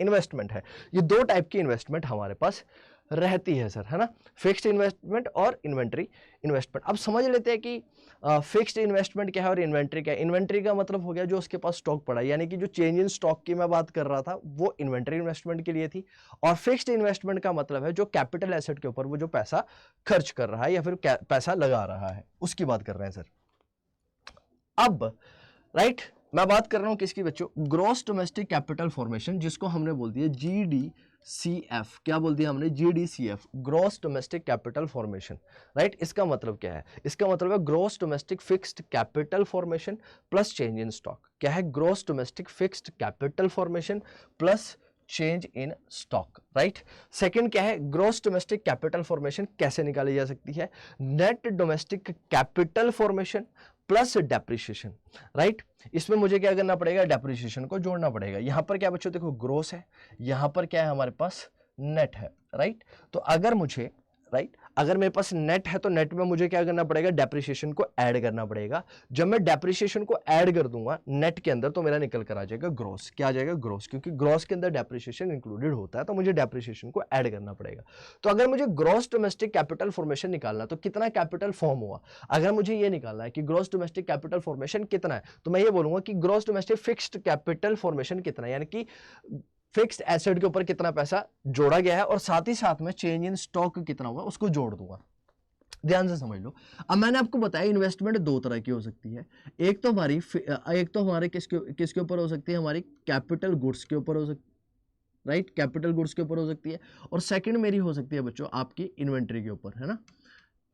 इन्वेस्टमेंट है। ये दो टाइप की इन्वेस्टमेंट हमारे पास रहती है सर, है ना, फिक्स्ड इन्वेस्टमेंट और इन्वेंटरी इन्वेस्टमेंट। अब समझ लेते हैं कि फिक्स्ड इन्वेस्टमेंट क्या है और इन्वेंटरी क्या है। इन्वेंटरी का मतलब हो गया जो उसके पास स्टॉक पड़ा है, यानी कि जो चेंज इन स्टॉक की मैं बात कर रहा था वो इन्वेंटरी इन्वेस्टमेंट के लिए थी। और फिक्स्ड इन्वेस्टमेंट का मतलब है जो कैपिटल एसेट के ऊपर वो जो पैसा खर्च कर रहा है या फिर पैसा लगा रहा है, उसकी बात कर रहे हैं सर। अब राइट, मैं बात कर रहा हूं किसकी बच्चों? ग्रॉस डोमेस्टिक कैपिटल फॉर्मेशन, जिसको हमने बोल दिया GDCF। क्या बोल दिया हमने? GDCF, gross domestic capital formation, right. इसका मतलब क्या है? इसका मतलब है gross domestic fixed capital formation plus change in stock. क्या है? Gross domestic fixed capital formation plus change in stock, right. Second क्या है? ग्रॉस डोमेस्टिक कैपिटल फॉर्मेशन कैसे निकाली जा सकती है? Net domestic capital formation plus depreciation, right. इसमें मुझे क्या करना पड़ेगा? डेप्रिसिएशन को जोड़ना पड़ेगा। यहां पर क्या बच्चों देखो ग्रोस है, यहां पर क्या है हमारे पास? नेट है, राइट। तो अगर मुझे, राइट, अगर मेरे पास नेट है तो नेट में मुझे क्या करना पड़ेगा? डेप्रिसिएशन को ऐड करना पड़ेगा। जब मैं डेप्रिसिएशन को ऐड कर दूंगा नेट के अंदर तो मेरा निकल कर आ जाएगा ग्रोस। क्या आ जाएगा? ग्रोस, क्योंकि ग्रोस के अंदर डेप्रिसिएशन इंक्लूडेड होता है तो मुझे डेप्रिसिएशन को ऐड करना पड़ेगा। तो अगर मुझे ग्रोस डोमेस्टिक कैपिटल फॉर्मेशन निकालना तो कितना कैपिटल फॉर्म हुआ? अगर मुझे ये निकालना है कि ग्रोस डोमेस्टिक कैपिटल फॉर्मेशन कितना है तो मैं ये बोलूंगा कि gross domestic fixed capital formation कितना है, यानी कि फिक्स्ड एसेट के ऊपर कितना पैसा जोड़ा गया है और साथ ही साथ में चेंज इन स्टॉक कितना हुआ उसको जोड़ दूंगा। ध्यान से समझ लो। अब मैंने आपको बताया इन्वेस्टमेंट दो तरह की हो सकती है। एक तो हमारे किसके ऊपर हो सकती है? हमारी कैपिटल गुड्स के ऊपर हो सकती है, राइट, कैपिटल गुड्स के ऊपर हो सकती है। और सेकंड मेरी हो सकती है बच्चों आपकी इन्वेंट्री के ऊपर, है ना,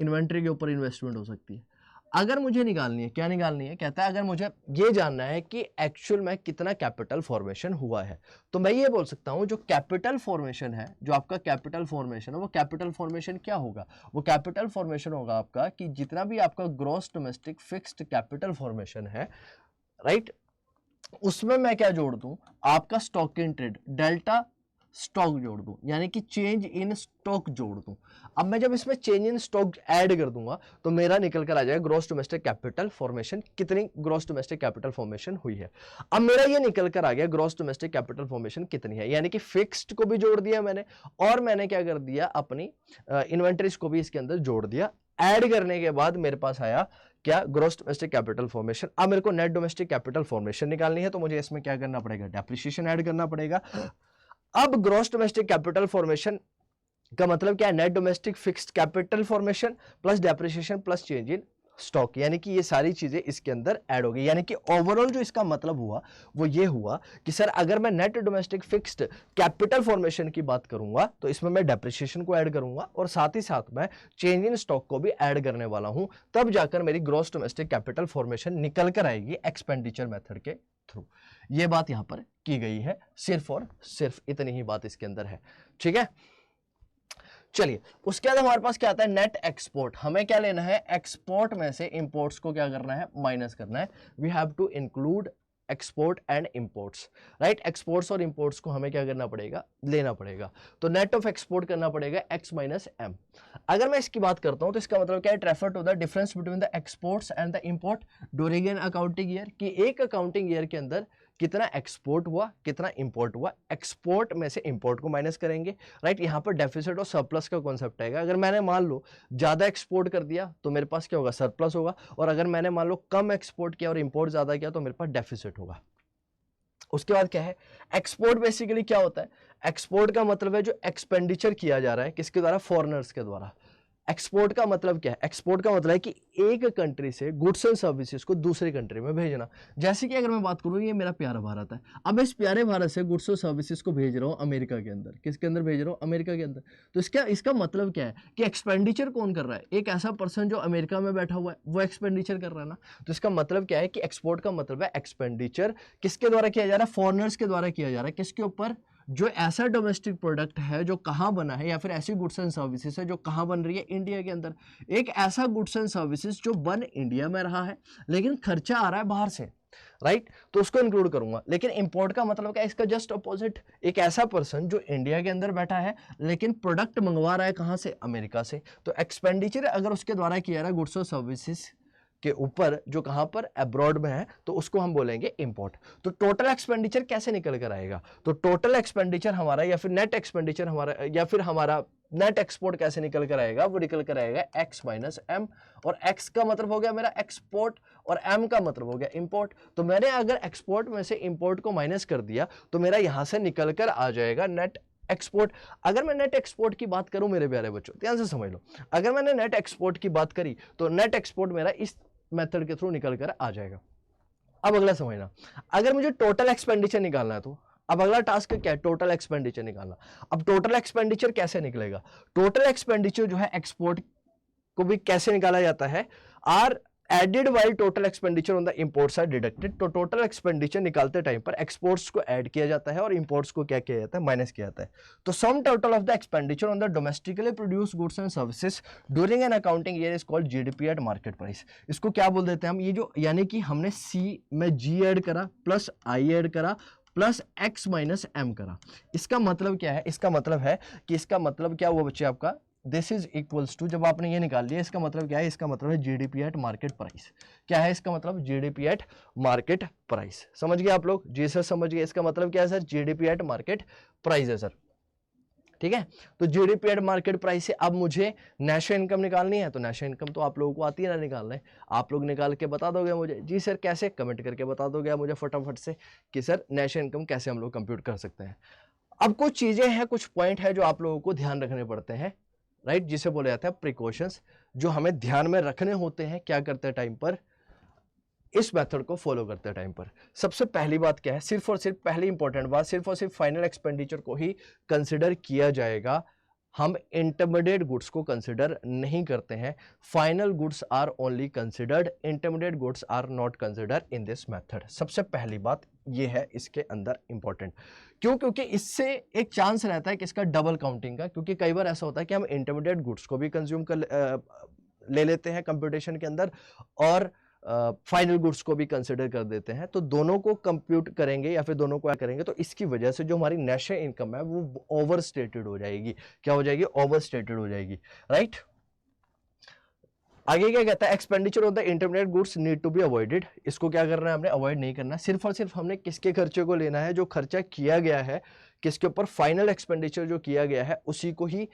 इन्वेंट्री के ऊपर इन्वेस्टमेंट हो सकती है। अगर मुझे निकालनी है, क्या निकालनी है? कहता है अगर मुझे ये जानना है कि एक्चुअल में कितना कैपिटल फॉर्मेशन हुआ है तो मैं ये बोल सकता हूं जो कैपिटल फॉर्मेशन है, जो आपका कैपिटल फॉर्मेशन है वो कैपिटल फॉर्मेशन क्या होगा? वो कैपिटल फॉर्मेशन होगा आपका कि जितना भी आपका gross domestic fixed capital formation है, राइट, उसमें मैं क्या जोड़ दूं? आपका stock in trade delta stock जोड़ दूं, यानी कि चेंज इन स्टॉक जोड़ दूं। अब मैं जब इसमें चेंज इन स्टॉक ऐड कर दूंगा तो मेरा निकल कर आ जाएगा ग्रॉस डोमेस्टिक कैपिटल फॉर्मेशन, कितनी ग्रॉस डोमेस्टिक कैपिटल फॉर्मेशन हुई है। अब मेरा ये निकल कर आ गया ग्रॉस डोमेस्टिक कैपिटल फॉर्मेशन कितनी है, यानी कि फिक्स्ड को भी जोड़ दिया मैंने और मैंने क्या कर दिया? अपनी इन्वेंटरीज को भी इसके अंदर जोड़ दिया। ऐड करने के बाद मेरे पास आया क्या? Gross domestic capital formation. अब मेरे को नेट डोमेस्टिक कैपिटल फॉर्मेशन निकालनी है तो मुझे इसमें क्या करना पड़ेगा? डेप्रिसिएशन ऐड करना पड़ेगा। अब ग्रॉस डोमेस्टिक कैपिटल फॉर्मेशन का मतलब क्या है? Net domestic fixed capital formation plus depreciation plus change in stock, यानी कि ये सारी चीजें इसके अंदर ऐड हो गई। यानी कि ओवरऑल जो इसका मतलब हुआ वो ये हुआ कि सर अगर मैं net domestic fixed capital formation की बात करूंगा तो इसमें मैं डेप्रिसिएशन को ऐड करूंगा और साथ ही साथ मैं चेंज इन स्टॉक को भी ऐड करने वाला हूं, तब जाकर मेरी ग्रॉस डोमेस्टिक कैपिटल फॉर्मेशन निकल कर आएगी एक्सपेंडिचर मेथड के थ्रू। ये बात यहां पर की गई है, सिर्फ और सिर्फ इतनी ही बात इसके अंदर है, ठीक है। चलिए उसके बाद हमारे पास क्या आता है? Net export. हमें क्या लेना है? एक्सपोर्ट में से इंपोर्ट्स को क्या करना है? माइनस करना है। We have to include export and imports, right. Exports और इंपोर्ट्स को हमें क्या करना पड़ेगा, लेना पड़ेगा। तो नेट ऑफ एक्सपोर्ट करना पड़ेगा x माइनस एम। अगर मैं इसकी बात करता हूं तो इसका मतलब क्या है, refer to the difference between the exports and the import during an accounting year, कि एक अकाउंटिंग ईयर के अंदर कितना एक्सपोर्ट हुआ कितना इंपोर्ट हुआ, एक्सपोर्ट में से इंपोर्ट को माइनस करेंगे, राइट। यहाँ पर डेफिसिट और सरप्लस का कॉन्सेप्ट आएगा। अगर मैंने मान लो ज्यादा एक्सपोर्ट कर दिया तो मेरे पास क्या होगा, सरप्लस होगा, और अगर मैंने मान लो कम एक्सपोर्ट किया और इंपोर्ट ज्यादा किया तो मेरे पास डेफिसिट होगा। उसके बाद क्या है, एक्सपोर्ट बेसिकली क्या होता है, एक्सपोर्ट का मतलब है जो एक्सपेंडिचर किया जा रहा है किसके द्वारा, फॉरेनर्स के द्वारा। एक्सपोर्ट का मतलब क्या है, एक्सपोर्ट का मतलब है कि एक कंट्री से गुड्स एंड सर्विसेज को दूसरी कंट्री में भेजना। जैसे कि अगर मैं बात करूं, ये मेरा प्यारा भारत है, अब इस प्यारे भारत से गुड्स और सर्विसेज को भेज रहा हूं अमेरिका के अंदर, किसके अंदर भेज रहा हूं, अमेरिका के अंदर। तो इसका मतलब क्या है कि एक्सपेंडिचर कौन कर रहा है, एक ऐसा पर्सन जो अमेरिका में बैठा हुआ है वो एक्सपेंडिचर कर रहा है ना। तो इसका मतलब क्या है कि एक्सपोर्ट का मतलब है एक्सपेंडिचर किसके द्वारा किया जा रहा है, फॉरेनर्स के द्वारा किया जा रहा है, किसके ऊपर, जो ऐसा डोमेस्टिक प्रोडक्ट है जो कहाँ बना है, या फिर ऐसी गुड्स एंड सर्विसेज है जो कहाँ बन रही है, इंडिया के अंदर। एक ऐसा गुड्स एंड सर्विसेज जो बन इंडिया में रहा है लेकिन खर्चा आ रहा है बाहर से, राइट, तो उसको इंक्लूड करूंगा। लेकिन इंपोर्ट का मतलब क्या है, इसका जस्ट अपोजिट, एक ऐसा पर्सन जो इंडिया के अंदर बैठा है लेकिन प्रोडक्ट मंगवा रहा है कहाँ से, अमेरिका से। तो एक्सपेंडिचर अगर उसके द्वारा किया रहा है गुड्स और सर्विसेज के ऊपर जो कहां पर, अब्रॉड में है, तो उसको हम बोलेंगे इंपोर्ट। तो टोटल एक्सपेंडिचर कैसे निकल कर आएगा, तो टोटल एक्सपेंडिचर हमारा या फिर नेट एक्सपेंडिचर हमारा या फिर हमारा नेट एक्सपोर्ट कैसे निकल कर आएगा, वो निकल कर आएगा x माइनस एम, और x का मतलब हो गया मेरा एक्सपोर्ट और m का मतलब हो गया इंपोर्ट। तो मैंने अगर एक्सपोर्ट में से इंपोर्ट को माइनस कर दिया तो मेरा यहां से निकल कर आ जाएगा नेट एक्सपोर्ट। अगर मैं नेट एक्सपोर्ट की बात करूं मेरे प्यारे बच्चों, ध्यान से समझ लो, अगर मैंने नेट एक्सपोर्ट की बात करी तो नेट एक्सपोर्ट मेरा इस मेथड के थ्रू निकल कर आ जाएगा। अब अगला समझना, अगर मुझे टोटल एक्सपेंडिचर निकालना है तो अब अगला टास्क क्या है, टोटल एक्सपेंडिचर निकालना। अब टोटल एक्सपेंडिचर कैसे निकलेगा, टोटल एक्सपेंडिचर जो है एक्सपोर्ट को भी कैसे निकाला जाता है, are added while total expenditure on the imports are deducted. तो टोटल एक्सपेंडिचर निकालते टाइम पर एक्सपोर्ट्स को ऐड किया जाता है और इंपोर्ट्स को क्या किया जाता है, माइनस किया जाता है। तो sum total of the expenditure on the domestically produce goods and services during an accounting year is called GDP at market price. इसको क्या बोल देते हैं हम, ये जो यानी कि हमने सी में जी ऐड करा प्लस आई ऐड करा प्लस x माइनस एम करा। इसका मतलब क्या है, इसका मतलब है कि इसका मतलब क्या हुआ बच्चे आपका, दिस इज इक्वल्स टू, जब आपने ये निकाल लिया इसका मतलब क्या है, इसका मतलब है जीडीपी एट मार्केट प्राइस। क्या है इसका मतलब, जीडीपी एट मार्केट प्राइस। समझ गए आप लोग, जी सर समझ गए। इसका मतलब क्या है sir, GDP at market price है सर, ठीक है। तो जीडीपी एट मार्केट प्राइस से अब मुझे नेशनल इनकम निकालनी है, तो नेशनल इनकम तो आप लोगों को आती है ना निकालने, आप लोग निकाल के बता दोगे मुझे, जी सर कैसे, कमेंट करके बता दोगे मुझे फटाफट से कि सर नेशनल इनकम कैसे हम लोग कंप्यूट कर सकते हैं। अब कुछ चीजें हैं, कुछ पॉइंट है जो आप लोगों को ध्यान रखने पड़ते हैं, राइट, जिसे बोला जाता है प्रिकॉशंस, जो हमें ध्यान में रखने होते हैं क्या करते टाइम पर, इस मेथड को फॉलो करते टाइम पर। सबसे पहली बात क्या है, सिर्फ और सिर्फ पहली इंपॉर्टेंट बात, सिर्फ और सिर्फ फाइनल एक्सपेंडिचर को ही कंसिडर किया जाएगा, हम इंटरमीडिएट गुड्स को कंसिडर नहीं करते हैं। Final goods are only considered, intermediate goods are not consider in this method. सबसे पहली बात ये है इसके अंदर इंपॉर्टेंट, क्यों, क्योंकि इससे एक चांस रहता है कि इसका डबल काउंटिंग का, क्योंकि कई बार ऐसा होता है कि हम इंटरमीडिएट गुड्स को भी कंज्यूम कर ले लेते हैं कंप्यूटेशन के अंदर और फाइनल गुड्स को भी कंसिडर कर देते हैं, तो दोनों को कंप्यूट करेंगे या फिर दोनों को करेंगे तो इसकी वजह से जो हमारी नेशनल इनकम है वो ओवर स्टेटेड हो जाएगी। क्या हो जाएगी, ओवर स्टेटेड हो जाएगी, राइट। आगे क्या कहता है, expenditure of the intermediate goods need to be avoided. इसको क्या करना है, हमने अवॉइड नहीं करना, सिर्फ और सिर्फ हमने किसके खर्चे को लेना है, जो खर्चा किया गया है किसके ऊपर, फाइनल एक्सपेंडिचर जो किया गया है उसी को ही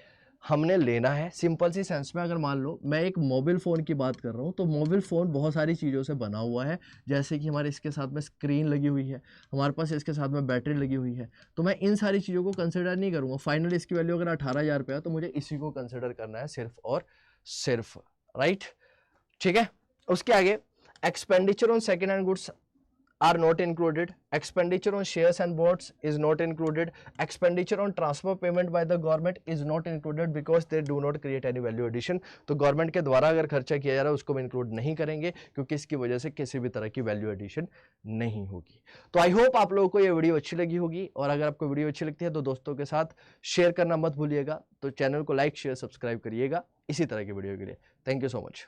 हमने लेना है। सिंपल सी सेंस में अगर मान लो मैं एक मोबाइल फ़ोन की बात कर रहा हूँ, तो मोबाइल फ़ोन बहुत सारी चीज़ों से बना हुआ है, जैसे कि हमारे इसके साथ में स्क्रीन लगी हुई है, हमारे पास इसके साथ में बैटरी लगी हुई है, तो मैं इन सारी चीज़ों को कंसिडर नहीं करूँगा। फाइनल इसकी वैल्यू अगर 18,000 रुपये है तो मुझे इसी को कंसिडर करना है सिर्फ और सिर्फ, राइट, ठीक है। उसके आगे expenditure on second hand goods are not included, expenditure on shares and bonds is not included, expenditure on transfer payment by the government is not included because they do not create any value addition। तो government के द्वारा अगर खर्चा किया जा रहा है उसको भी इंक्लूड नहीं करेंगे, क्योंकि इसकी वजह से किसी भी तरह की वैल्यू एडिशन नहीं होगी। तो आई होप आप लोगों को ये वीडियो अच्छी लगी होगी, और अगर आपको वीडियो अच्छी लगती है तो दोस्तों के साथ शेयर करना मत भूलिएगा। तो चैनल को लाइक शेयर सब्सक्राइब करिएगा इसी तरह की वीडियो के लिए। Thank you so much.